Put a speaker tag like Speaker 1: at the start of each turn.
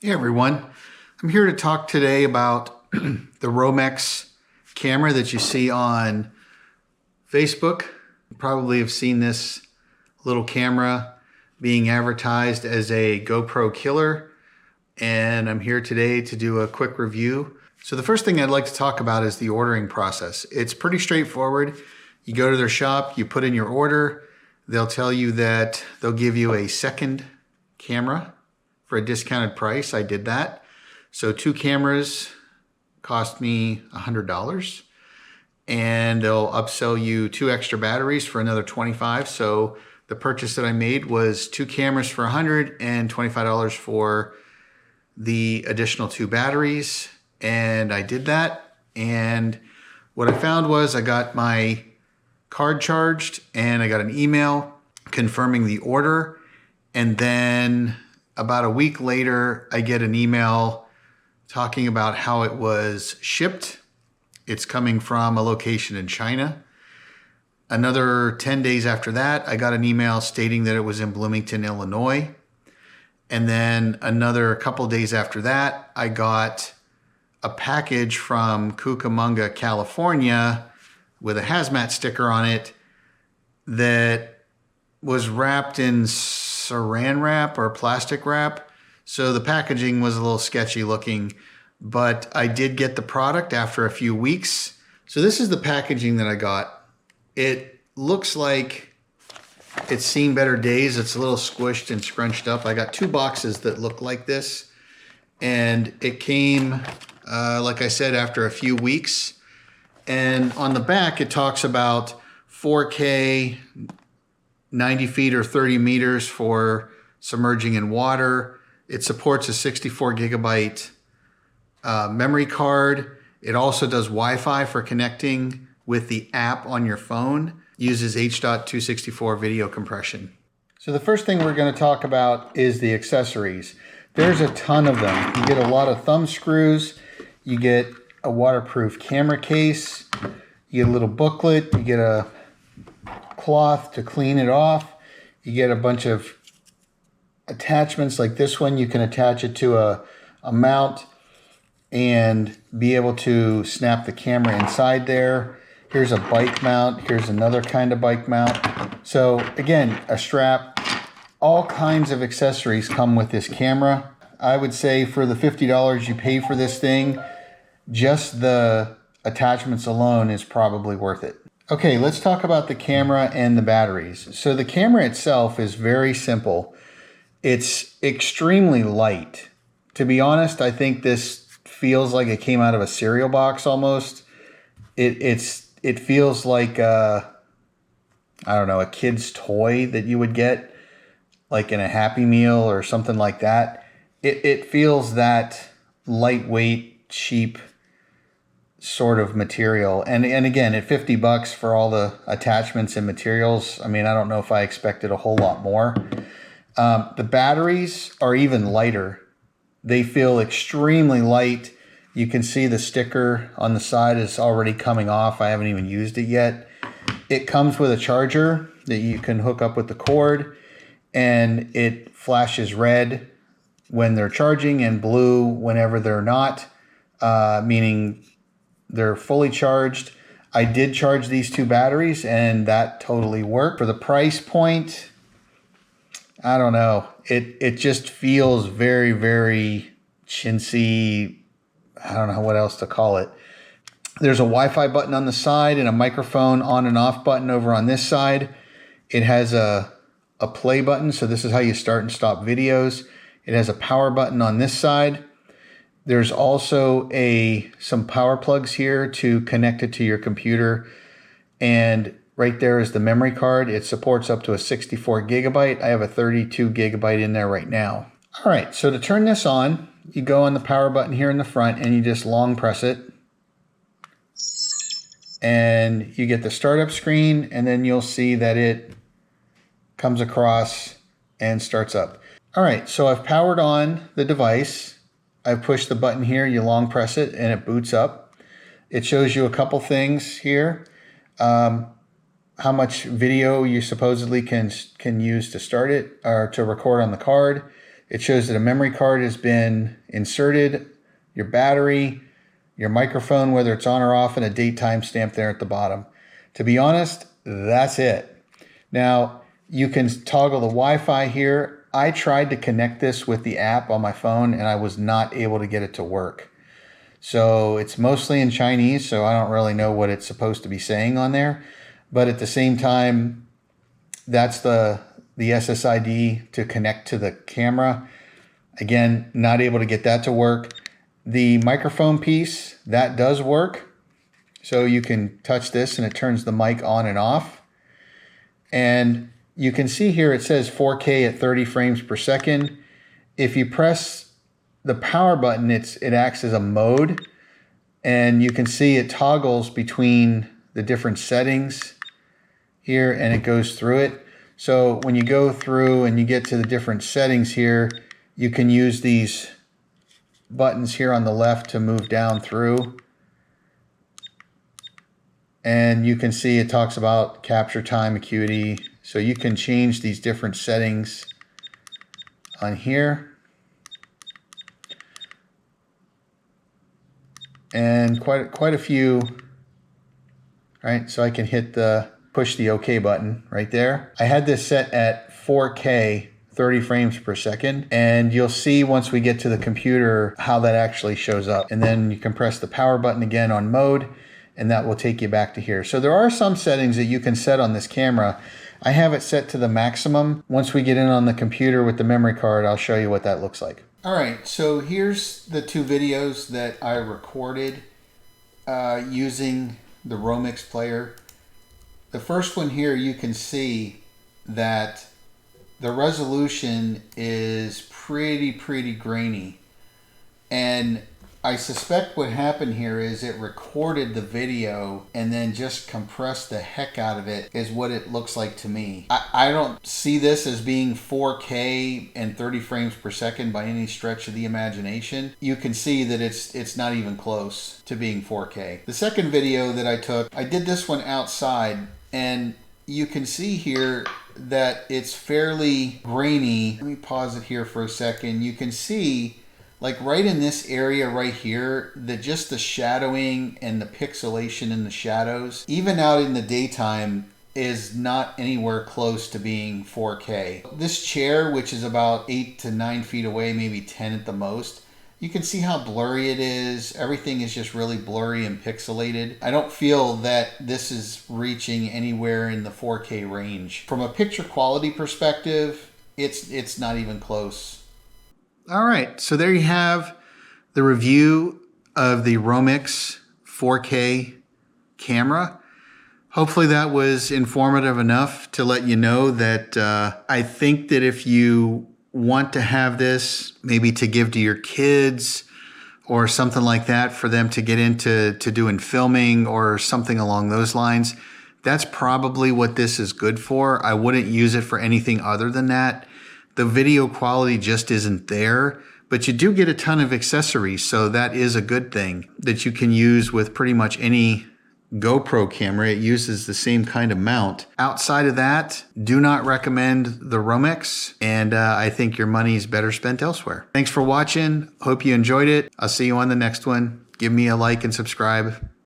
Speaker 1: Hey everyone, I'm here to talk today about the Roamix camera that you see on Facebook. You probably have seen this little camera being advertised as a GoPro killer, and I'm here today to do a quick review. So the first thing I'd like to talk about is the ordering process. It's pretty straightforward. You go to their shop, you put in your order, they'll tell you that they'll give you a second camera for a discounted price. I did that. So 2 cameras cost me $100, and they'll upsell you 2 extra batteries for another $25. So the purchase that I made was 2 cameras for $100 and $25 for the additional 2 batteries. And I did that. And what I found was I got my card charged and I got an email confirming the order. And then about a week later, I get an email talking about how it was shipped. It's coming from a location in China. Another 10 days after that, I got an email stating that it was in Bloomington, Illinois. And then another couple days after that, I got a package from Cucamonga, California with a hazmat sticker on it that was wrapped in saran wrap or plastic wrap. So the packaging was a little sketchy looking, but I did get the product after a few weeks. So this is the packaging that I got. It looks like it's seen better days. It's a little squished and scrunched up. I got 2 boxes that look like this, and it came, like I said, after a few weeks. And on the back, it talks about 4K, 90 feet or 30 meters for submerging in water. It supports a 64 gigabyte memory card. It also does Wi-Fi for connecting with the app on your phone. Uses H.264 video compression. So the first thing we're going to talk about is the accessories. There's a ton of them. You get a lot of thumb screws. You get a waterproof camera case. You get a little booklet. You get a cloth to clean it off. You get a bunch of attachments like this one. You can attach it to a mount and be able to snap the camera inside there. Here's a bike mount. Here's another kind of bike mount. So again, a strap. All kinds of accessories come with this camera. I would say for the $50 you pay for this thing, just the attachments alone is probably worth it. Okay, let's talk about the camera and the batteries. So the camera itself is very simple. It's extremely light. To be honest, I think this feels like it came out of a cereal box almost. It feels like I don't know, a kid's toy that you would get like in a Happy Meal or something like that. It feels that lightweight, cheap sort of material. And again, at $50 for all the attachments and materials, I mean, I don't know if I expected a whole lot more. The batteries are even lighter. They feel extremely light. You can see the sticker on the side is already coming off. I haven't even used it yet. It comes with a charger that you can hook up with the cord, and it flashes red when they're charging and blue whenever they're not, meaning they're fully charged. I did charge these 2 batteries and that totally worked. For the price point, I don't know. It just feels very, very chintzy. I don't know what else to call it. There's a Wi-Fi button on the side and a microphone on and off button over on this side. It has a play button, so this is how you start and stop videos. It has a power button on this side. There's also some power plugs here to connect it to your computer. And right there is the memory card. It supports up to a 64 gigabyte. I have a 32 gigabyte in there right now. All right, so to turn this on, you go on the power button here in the front and you just long press it. And you get the startup screen, and then you'll see that it comes across and starts up. All right, so I've powered on the device. I've pushed the button here, you long press it, and it boots up. It shows you a couple things here. How much video you supposedly can use to start it or to record on the card. It shows that a memory card has been inserted, your battery, your microphone, whether it's on or off, and a date time stamp there at the bottom. To be honest, that's it. Now, you can toggle the Wi-Fi here. I tried to connect this with the app on my phone and I was not able to get it to work. So it's mostly in Chinese, so I don't really know what it's supposed to be saying on there. But at the same time, that's the SSID to connect to the camera. Again, not able to get that to work. The microphone piece, that does work. So you can touch this and it turns the mic on and off. And you can see here it says 4K at 30 frames per second. If you press the power button, it acts as a mode. And you can see it toggles between the different settings here and it goes through it. So when you go through and you get to the different settings here, you can use these buttons here on the left to move down through. And you can see it talks about capture time, acuity. So you can change these different settings on here. And quite a few, right? So I can hit push the OK button right there. I had this set at 4K, 30 frames per second, and you'll see once we get to the computer how that actually shows up. And then you can press the power button again on mode, and that will take you back to here. So there are some settings that you can set on this camera. I have it set to the maximum. Once we get in on the computer with the memory card, I'll show you what that looks like. All right, so here's the two videos that I recorded using the Roamix player. The first one here, you can see that the resolution is pretty grainy. And I suspect what happened here is it recorded the video and then just compressed the heck out of it is what it looks like to me. I don't see this as being 4K and 30 frames per second by any stretch of the imagination. You can see that it's not even close to being 4K. The second video that I took, I did this one outside, and you can see here that it's fairly grainy. Let me pause it here for a second. You can see, like right in this area right here, that just the shadowing and the pixelation in the shadows, even out in the daytime, is not anywhere close to being 4K. This chair, which is about 8 to 9 feet away, maybe 10 at the most, you can see how blurry it is. Everything is just really blurry and pixelated. I don't feel that this is reaching anywhere in the 4K range. From a picture quality perspective, it's not even close. All right, so there you have the review of the Roamix 4K camera. Hopefully that was informative enough to let you know that I think that if you want to have this maybe to give to your kids or something like that for them to get into doing filming or something along those lines, that's probably what this is good for. I wouldn't use it for anything other than that. The video quality just isn't there, but you do get a ton of accessories, so that is a good thing that you can use with pretty much any GoPro camera. It uses the same kind of mount. Outside of that, do not recommend the Roamix, and I think your money is better spent elsewhere. Thanks for watching. Hope you enjoyed it. I'll see you on the next one. Give me a like and subscribe.